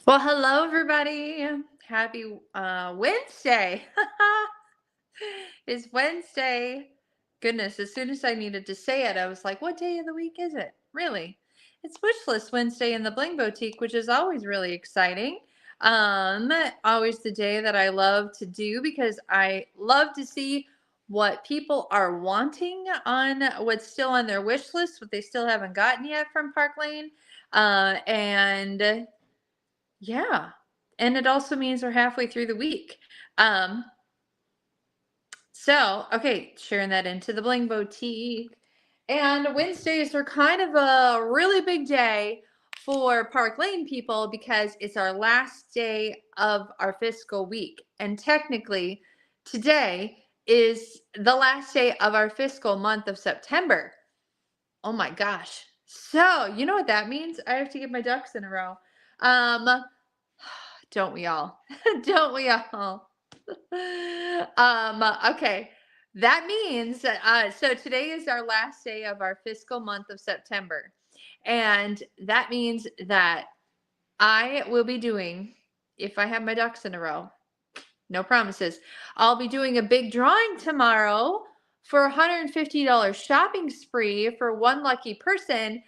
Well, hello, everybody. Happy Wednesday. It's Wednesday. Goodness, as soon as I needed to say it, I was like, what day of the week is it? Really? It's Wish List Wednesday in the Bling Boutique, which is always really exciting. Um, Always the day that I love to do because I love to see what people are wanting on what's still on their wish list, what they still haven't gotten yet from Park Lane. And yeah. And it also means we're halfway through the week. Um, okay, sharing that into the Bling Boutique. And Wednesdays are kind of a really big day for Park Lane people because it's our last day of our fiscal week. And technically, today is the last day of our fiscal month of September. Oh my gosh. So, you know what that means? I have to get my ducks in a row. Um, don't we all? Don't we all? Okay. That means so today is our last day of our fiscal month of September. And that means that I will be doing, if I have my ducks in a row, no promises. I'll be doing a big drawing tomorrow for a $150 shopping spree for one lucky person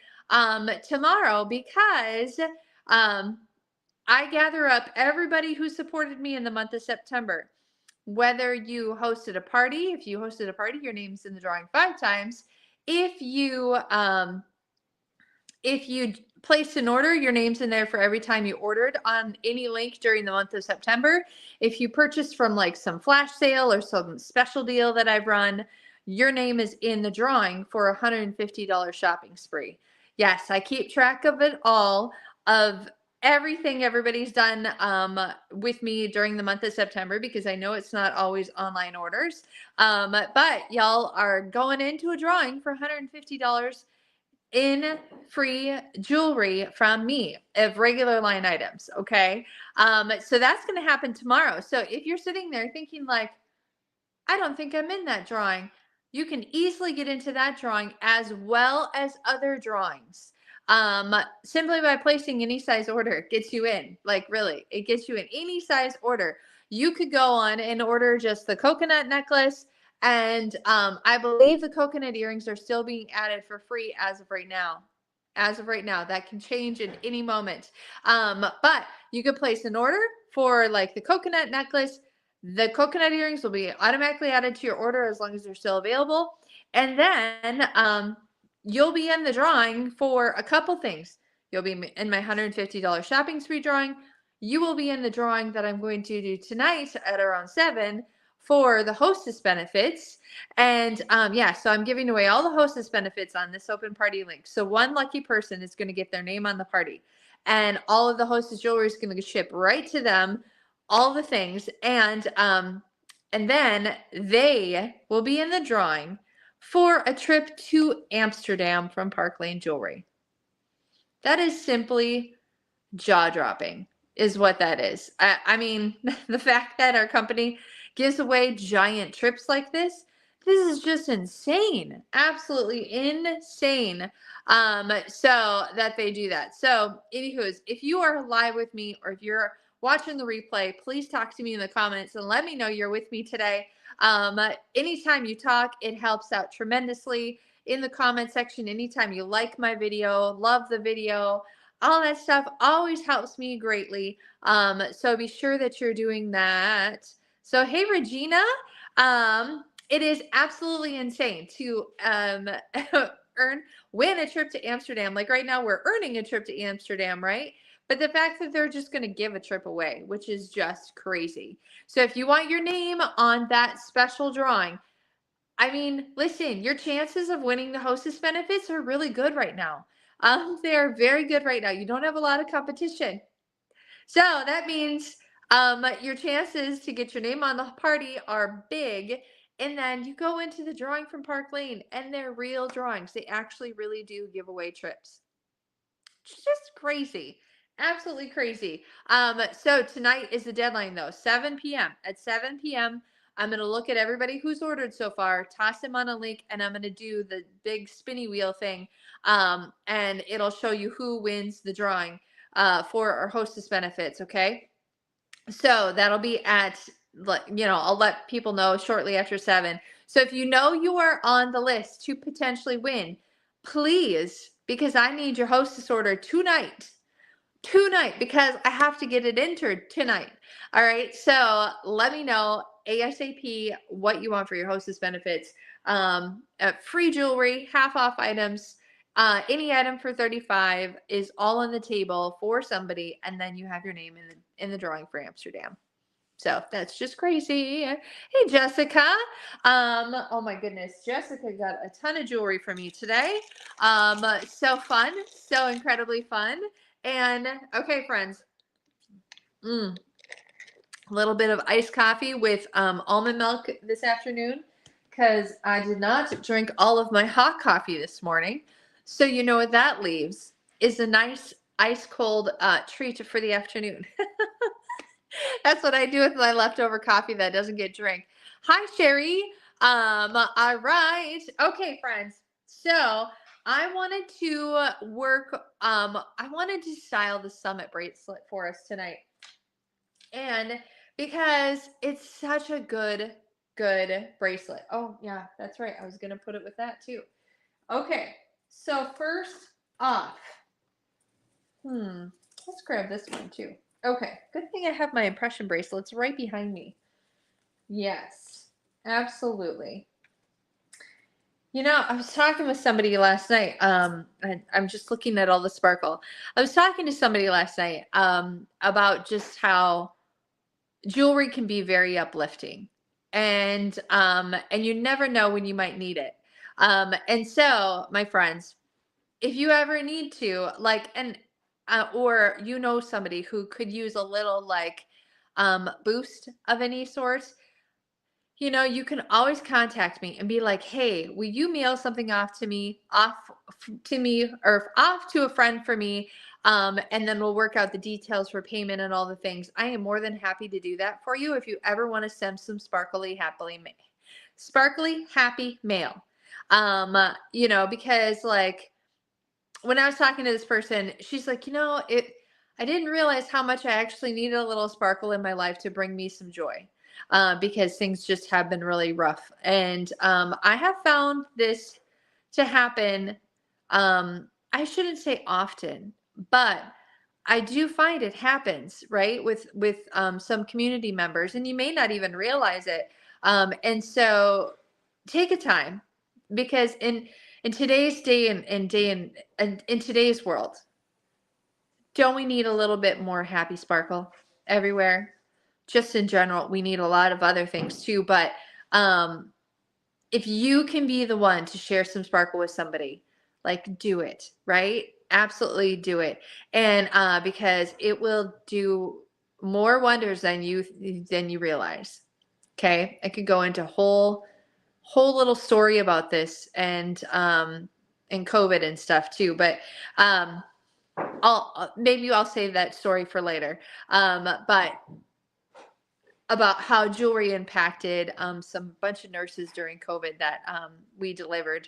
tomorrow because um, I gather up everybody who supported me in the month of September. Whether you hosted a party, if you hosted a party, your name's in the drawing 5 times. If you if you placed an order, your name's in there for every time you ordered on any link during the month of September. If you purchased from like some flash sale or some special deal that I've run, your name is in the drawing for a $150 shopping spree. Yes, I keep track of it all, of everything everybody's done with me during the month of September because I know it's not always online orders. But y'all are going into a drawing for $150 in free jewelry from me of regular line items. Okay. So that's going to happen tomorrow. So if you're sitting there thinking like, I don't think I'm in that drawing, you can easily get into that drawing as well as other drawings. Simply by placing any size order, it gets you in. Like really, it gets you in any size order. You could go on and order just the coconut necklace, and I believe the coconut earrings are still being added for free as of right now. As of right now, that can change at any moment. But you could place an order for like the coconut necklace. The coconut earrings will be automatically added to your order as long as they're still available. And then you'll be in the drawing for a couple things. You'll be in my $150 shopping spree drawing. You will be in the drawing that I'm going to do tonight at around 7 for the hostess benefits. And yeah, so I'm giving away all the hostess benefits on this open party link. So one lucky person is going to get their name on the party. And all of the hostess jewelry is going to ship right to them, all the things. And then they will be in the drawing for a trip to Amsterdam from Park Lane Jewelry. That is simply jaw-dropping, is what that is. I mean, the fact that our company gives away giant trips like this is just insane. Absolutely insane. So that they do that. So, anywho's, if you are live with me or if you're watching the replay, please talk to me in the comments and let me know you're with me today. Anytime you talk, it helps out tremendously in the comment section. Anytime you like my video, love the video, all that stuff always helps me greatly. So be sure that you're doing that. So, hey, Regina, it is absolutely insane to win a trip to Amsterdam. Like right now, we're earning a trip to Amsterdam, right? But the fact that they're just going to give a trip away, which is just crazy. So if you want your name on that special drawing, I mean, listen, your chances of winning the hostess benefits are really good right now. They're very good right now. You don't have a lot of competition. So that means your chances to get your name on the party are big. And then you go into the drawing from Park Lane, and they're real drawings. They actually really do give away trips. It's just crazy. Absolutely crazy. So tonight is the deadline though, 7 p.m. At 7 p.m., I'm going to look at everybody who's ordered so far, toss them on a link, and I'm going to do the big spinny wheel thing. And it'll show you who wins the drawing. for our hostess benefits. Okay. So that'll be at, I'll let people know shortly after 7. So if you know you are on the list to potentially win, please, because I need your hostess order tonight, because I have to get it entered tonight. All right. So let me know ASAP what you want for your hostess benefits. Free jewelry, half off items. Any item for 35 is all on the table for somebody, and then you have your name in the drawing for Amsterdam. So that's just crazy. Hey, Jessica. Oh my goodness. Jessica got a ton of jewelry from you today. So fun, so incredibly fun. And okay, friends, a little bit of iced coffee with almond milk this afternoon, because I did not drink all of my hot coffee this morning. So you know what that leaves is a nice ice cold treat for the afternoon. That's what I do with my leftover coffee that doesn't get drank. Hi, Sherry. All right. Okay, friends. So I wanted to I wanted to style the summit bracelet for us tonight. And because it's such a good bracelet. Oh, yeah, that's right. I was going to put it with that too. Okay. So first off, let's grab this one too. Okay, good thing I have my impression bracelets right behind me. Yes, absolutely. I was talking with somebody last night. I'm just looking at all the sparkle. I was talking to somebody last night about just how jewelry can be very uplifting, and you never know when you might need it. And so, my friends, if you ever need to, or somebody who could use a little boost of any sort, you can always contact me and be like, hey, will you mail something off to me, or off to a friend for me? And then we'll work out the details for payment and all the things. I am more than happy to do that for you if you ever want to send some sparkly happy mail. Because when I was talking to this person, she's like, I didn't realize how much I actually needed a little sparkle in my life to bring me some joy, because things just have been really rough. And I have found this to happen. I shouldn't say often, but I do find it happens, right, with some community members, and you may not even realize it. And so take a time, because in today's day and in today's world, don't we need a little bit more happy sparkle everywhere? Just in general, we need a lot of other things too. But if you can be the one to share some sparkle with somebody, do it, right? Absolutely do it. And because it will do more wonders than you realize. Okay, I could go into whole little story about this and COVID and stuff too, but I'll save that story for later. But about how jewelry impacted some bunch of nurses during COVID that we delivered.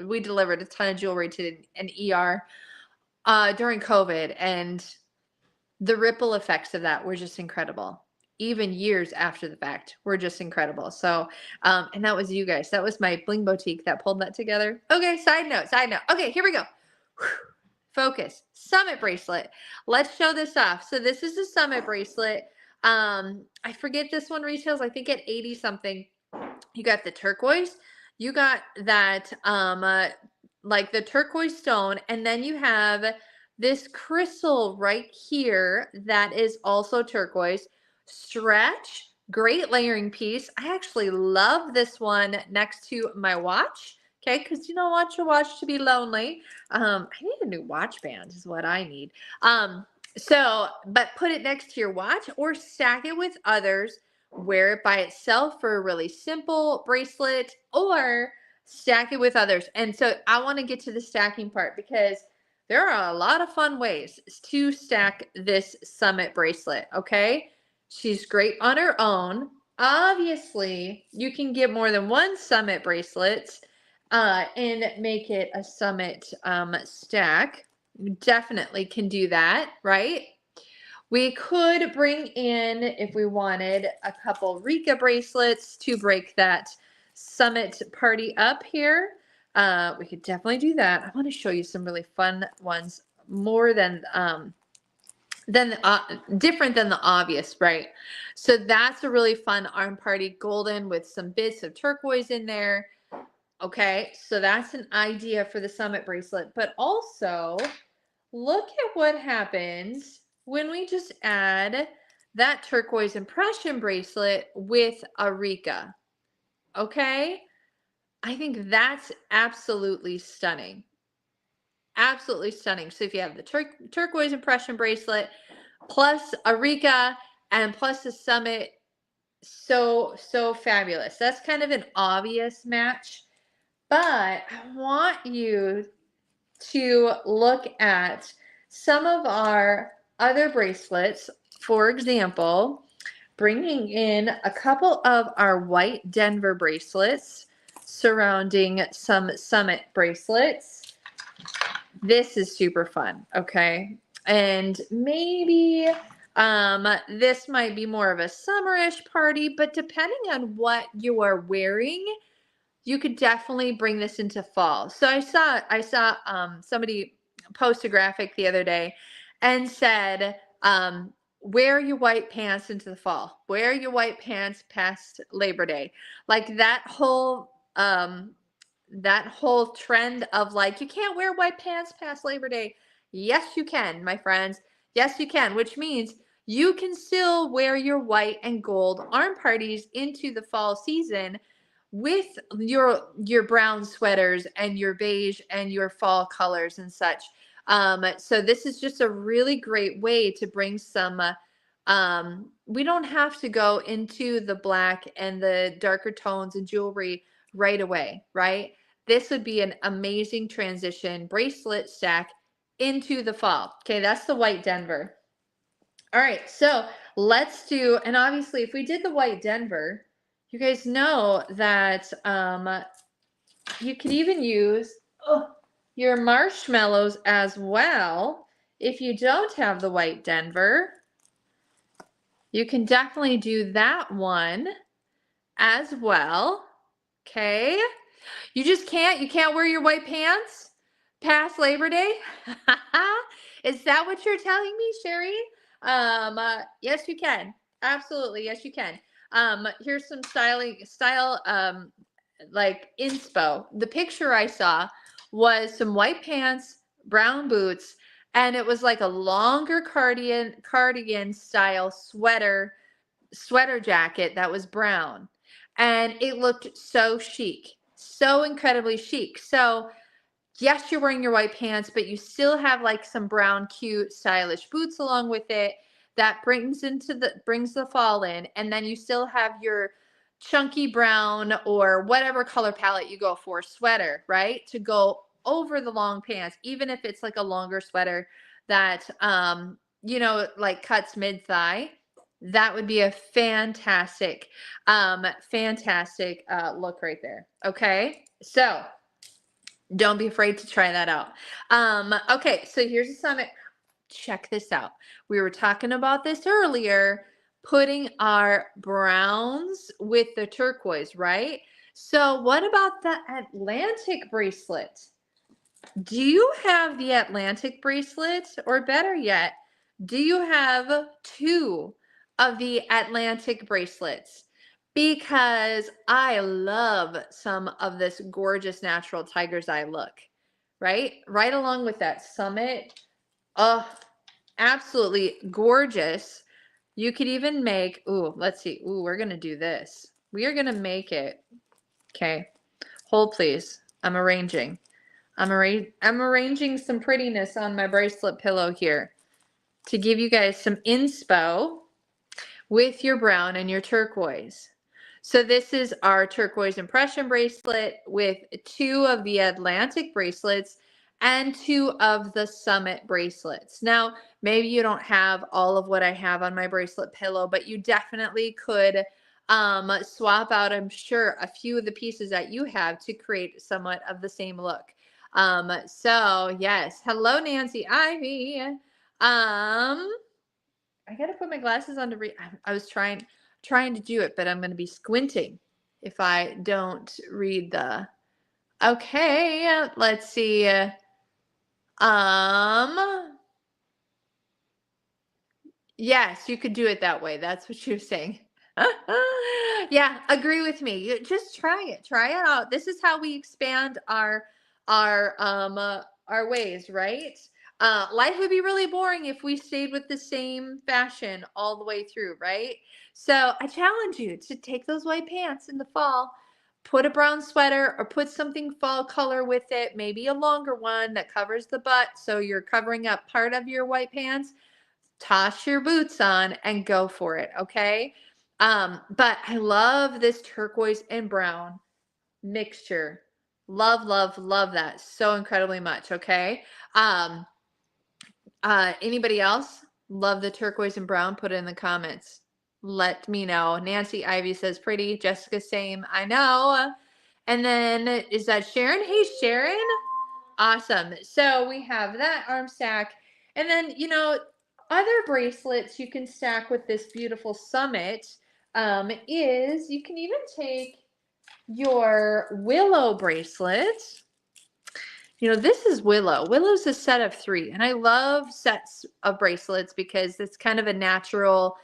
We delivered a ton of jewelry to an ER during COVID, and the ripple effects of that were just incredible. Even years after the fact, were just incredible. So, and that was you guys. That was my bling boutique that pulled that together. Okay, side note. Okay, here we go. Whew. Focus. Summit bracelet. Let's show this off. So this is a summit bracelet. I forget, this one retails, I think, at 80 something. You got the turquoise. You got that the turquoise stone, and then you have this crystal right here that is also turquoise. Stretch, great layering piece. I actually love this one next to my watch. Okay, because you don't want your watch to be lonely. I need a new watch band is what I need. But put it next to your watch or stack it with others. Wear it by itself for a really simple bracelet, or stack it with others. And so I want to get to the stacking part, because there are a lot of fun ways to stack this summit bracelet. Okay. She's great on her own. Obviously, you can get more than one summit bracelet and make it a summit stack. definitely can do that, right? We could bring in, if we wanted, a couple Rika bracelets to break that summit party up here. We could definitely do that. I want to show you some really fun ones, more than different than the obvious, right? So that's a really fun arm party, golden with some bits of turquoise in there. Okay, so that's an idea for the summit bracelet, but also look at what happens when we just add that turquoise impression bracelet with a Rika. Okay, I think that's absolutely stunning. Absolutely stunning. So if you have the turquoise impression bracelet plus a Rika and plus the summit, so fabulous. That's kind of an obvious match, but I want you to look at some of our other bracelets. For example, bringing in a couple of our white Denver bracelets surrounding some summit bracelets. This is super fun, okay? And maybe this might be more of a summerish party, but depending on what you are wearing, you could definitely bring this into fall. So I saw somebody post a graphic the other day and said, wear your white pants into the fall. Wear your white pants past Labor Day. Like that whole trend of like, you can't wear white pants past Labor Day. Yes, you can, my friends. Yes, you can, which means you can still wear your white and gold arm parties into the fall season with your brown sweaters and your beige and your fall colors and such. So this is just a really great way to bring some, we don't have to go into the black and the darker tones and jewelry right away, right? This would be an amazing transition bracelet stack into the fall. Okay, that's the white Denver. All right, so let's do, and obviously if we did the white Denver, you guys know that you could even use your marshmallows as well. If you don't have the white Denver, you can definitely do that one as well. Okay. You can't wear your white pants past Labor Day? Is that what you're telling me, Sherry? Yes, you can. Absolutely. Yes, you can. Here's some style, like inspo. The picture I saw was some white pants, brown boots, and it was like a longer cardigan style sweater jacket that was brown, and it looked so chic, so incredibly chic. So yes, you're wearing your white pants, but you still have like some brown cute stylish boots along with it that brings the fall in, and then you still have your chunky brown or whatever color palette you go for sweater, right, to go over the long pants, even if it's like a longer sweater that like cuts mid thigh. That would be a fantastic look right there. Okay, so don't be afraid to try that out. Okay, so here's a summit. Check this out. We were talking about this earlier, putting our browns with the turquoise, right? So what about the Atlantic bracelet? Do you have the Atlantic bracelet? Or better yet, do you have two of the Atlantic bracelets? Because I love some of this gorgeous natural tiger's eye look, right? Right along with that summit. Oh, absolutely gorgeous. You could even make, let's see. We're going to do this. We are going to make it. Okay. Hold, please. I'm arranging some prettiness on my bracelet pillow here to give you guys some inspo with your brown and your turquoise. So this is our turquoise impression bracelet with two of the Atlantic bracelets and two of the summit bracelets. Now, maybe you don't have all of what I have on my bracelet pillow, but you definitely could swap out, I'm sure, a few of the pieces that you have to create somewhat of the same look. So yes, hello, Nancy Ivy. I gotta put my glasses on to read. I was trying to do it, but I'm gonna be squinting if I don't read the. Okay, let's see. Um, yes, you could do it that way. That's what you're saying. Yeah, agree with me. Just try it. Try it out. This is how we expand our ways, right? Life would be really boring if we stayed with the same fashion all the way through, right? So I challenge you to take those white pants in the fall, put a brown sweater or put something fall color with it, maybe a longer one that covers the butt so you're covering up part of your white pants. Toss your boots on and go for it, okay? But I love this turquoise and brown mixture. Love, love, love that so incredibly much, okay? Um, Anybody else love the turquoise and brown? Put it in the comments. Let me know. Nancy Ivy says pretty. Jessica, same. I know. And then is that Sharon? Hey, Sharon. Awesome. So we have that arm stack. And then, other bracelets you can stack with this beautiful summit is you can even take your willow bracelet. This is willow. Willow's a set of 3, and I love sets of bracelets because it's kind of a natural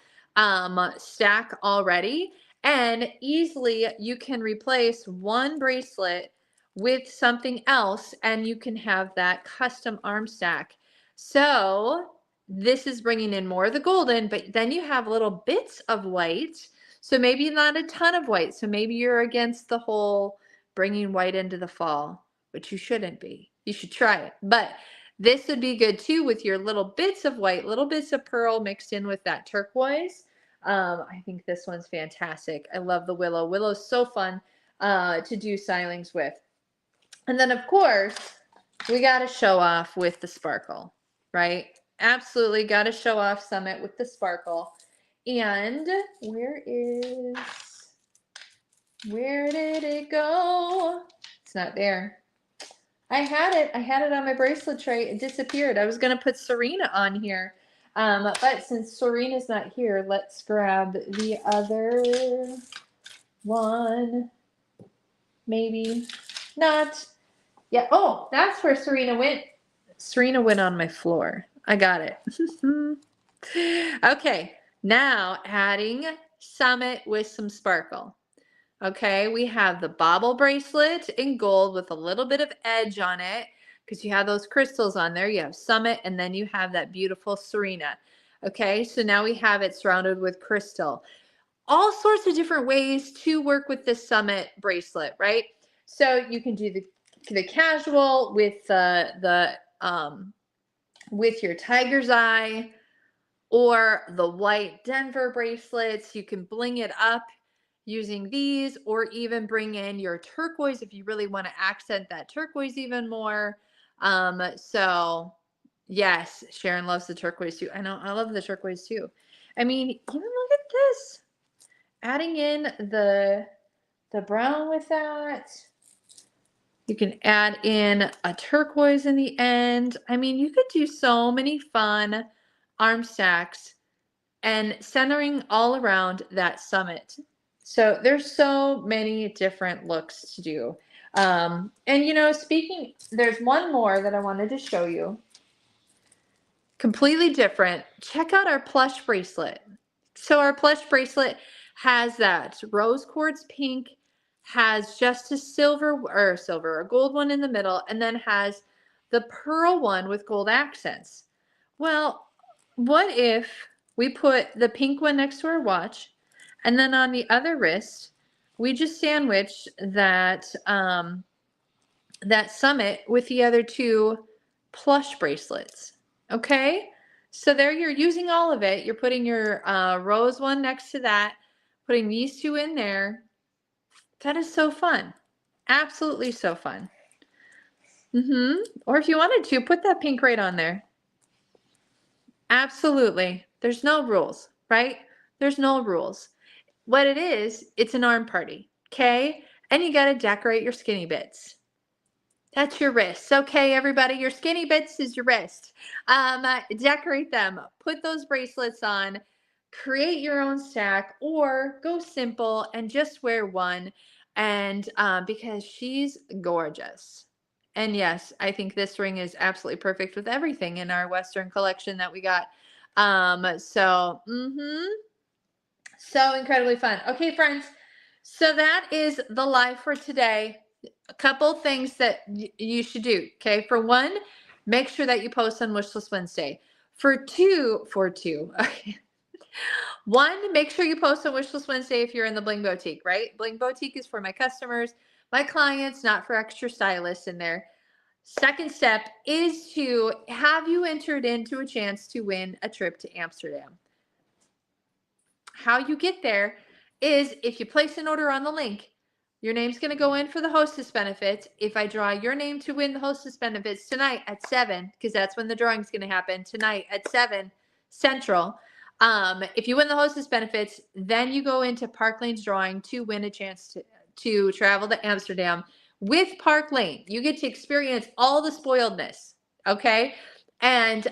stack already, and easily you can replace one bracelet with something else, and you can have that custom arm stack. So this is bringing in more of the golden, but then you have little bits of white. So maybe not a ton of white. So maybe you're against the whole bringing white into the fall, which you shouldn't be. You should try it. But this would be good too with your little bits of white, little bits of pearl mixed in with that turquoise. I think this one's fantastic. I love the willow. Willow's so fun to do stylings with. And then, of course, we got to show off with the sparkle, right? Absolutely got to show off Summit with the sparkle. And where did it go? It's not there. I had it on my bracelet tray. It disappeared. I was going to put Serena on here. But since Serena's not here, let's grab the other one. Maybe not. Yeah. Oh, that's where Serena went. Serena went on my floor. I got it. Okay. Now adding Summit with some sparkle. Okay, we have the bauble bracelet in gold with a little bit of edge on it because you have those crystals on there. You have Summit and then you have that beautiful Serena. Okay, so now we have it surrounded with crystal. All sorts of different ways to work with this Summit bracelet, right? So you can do the casual with with your tiger's eye or the white Denver bracelets. You can bling it up using these, or even bring in your turquoise if you really want to accent that turquoise even more. So yes, Sharon loves the turquoise too. I know, I love the turquoise too. I mean, even look at this. Adding in the brown with that. You can add in a turquoise in the end. I mean, you could do so many fun arm stacks and centering all around that summit. So there's so many different looks to do. And there's one more that I wanted to show you. Completely different. Check out our plush bracelet. So our plush bracelet has that rose quartz pink, has just a a gold one in the middle, and then has the pearl one with gold accents. Well, what if we put the pink one next to our watch, and then on the other wrist, we just sandwich that that summit with the other 2 plush bracelets. Okay, so there you're using all of it. You're putting your rose one next to that, putting these 2 in there. That is so fun. Absolutely so fun. Or if you wanted to, put that pink right on there. Absolutely. There's no rules, right? There's no rules. What it is, it's an arm party, okay? And you got to decorate your skinny bits. That's your wrists. Okay, everybody, your skinny bits is your wrist. Decorate them. Put those bracelets on. Create your own stack, or go simple and just wear one. And because she's gorgeous. And yes, I think this ring is absolutely perfect with everything in our Western collection that we got. So incredibly fun. Okay, friends. So that is the live for today. A couple things that you should do. Okay. For one, make sure that you post on Wishlist Wednesday. Okay. One, make sure you post on Wishlist Wednesday if you're in the Bling Boutique, right? Bling Boutique is for my customers, my clients, not for extra stylists in there. Second step is to have you entered into a chance to win a trip to Amsterdam. How you get there is if you place an order on the link, your name's going to go in for the hostess benefits. If I draw your name to win the hostess benefits tonight at 7, because that's when the drawing's going to happen, tonight at 7 Central. If you win the hostess benefits, then you go into Park Lane's drawing to win a chance to travel to Amsterdam with Park Lane. You get to experience all the spoiledness. Okay. And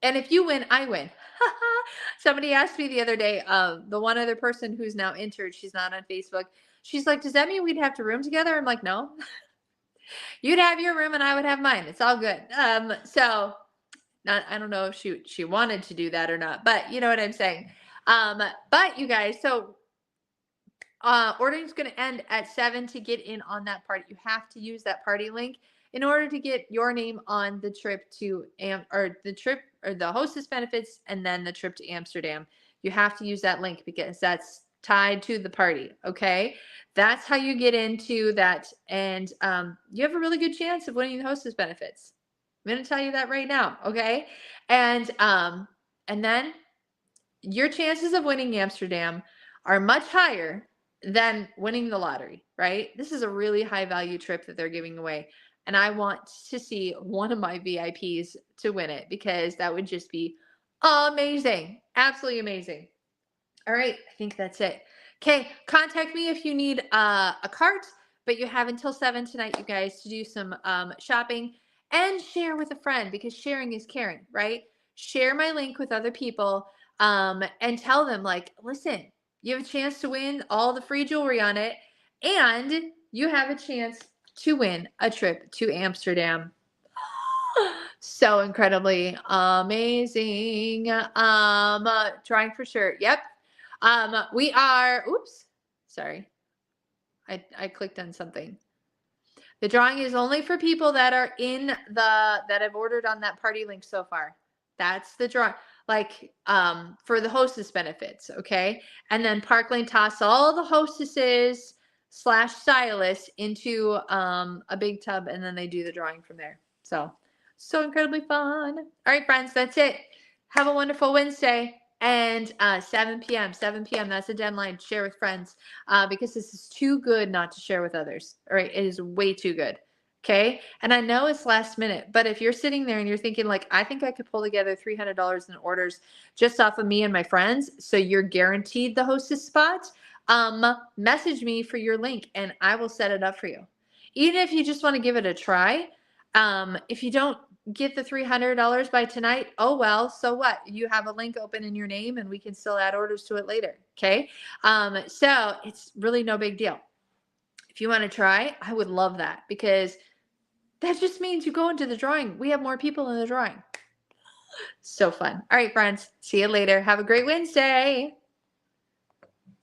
if you win, I win. Somebody asked me the other day, the one other person who's now entered, she's not on Facebook. She's like, does that mean we'd have to room together? I'm like, no. You'd have your room and I would have mine. It's all good. I don't know if she wanted to do that or not, but you know what I'm saying. But you guys, so ordering is going to end at 7 to get in on that party. You have to use that party link in order to get your name on the trip to the hostess benefits and then the trip to Amsterdam. You have to use that link because that's tied to the party. Okay. That's how you get into that. And you have a really good chance of winning the hostess benefits. I'm going to tell you that right now. Okay. And then your chances of winning Amsterdam are much higher than winning the lottery, right? This is a really high value trip that they're giving away. And I want to see one of my VIPs to win it because that would just be amazing. Absolutely amazing. All right. I think that's it. Okay. Contact me if you need a cart, but you have until 7 tonight, you guys, to do some shopping and share with a friend because sharing is caring, right? Share my link with other people and tell them, like, listen, you have a chance to win all the free jewelry on it, and you have a chance to win a trip to Amsterdam. So incredibly amazing. Trying for sure. Yep. We are, oops, sorry. I clicked on something. The drawing is only for people that are that have ordered on that party link so far. That's the drawing. Like, for the hostess benefits. Okay. And then Park Lane toss all the hostesses / stylists into, a big tub, and then they do the drawing from there. So incredibly fun. All right, friends, that's it. Have a wonderful Wednesday. And 7 p.m. That's the deadline. Share with friends because this is too good not to share with others. All right, it is way too good. Okay, and I know it's last minute, but if you're sitting there and you're thinking, like, I think I could pull together $300 in orders just off of me and my friends, so you're guaranteed the hostess spot, message me for your link and I will set it up for you. Even if you just want to give it a try, if you don't get the $300 by tonight, oh well, so what? You have a link open in your name and we can still add orders to it later. Okay. So it's really no big deal. If you want to try, I would love that because that just means you go into the drawing. We have more people in the drawing. So fun. All right, friends. See you later. Have a great Wednesday.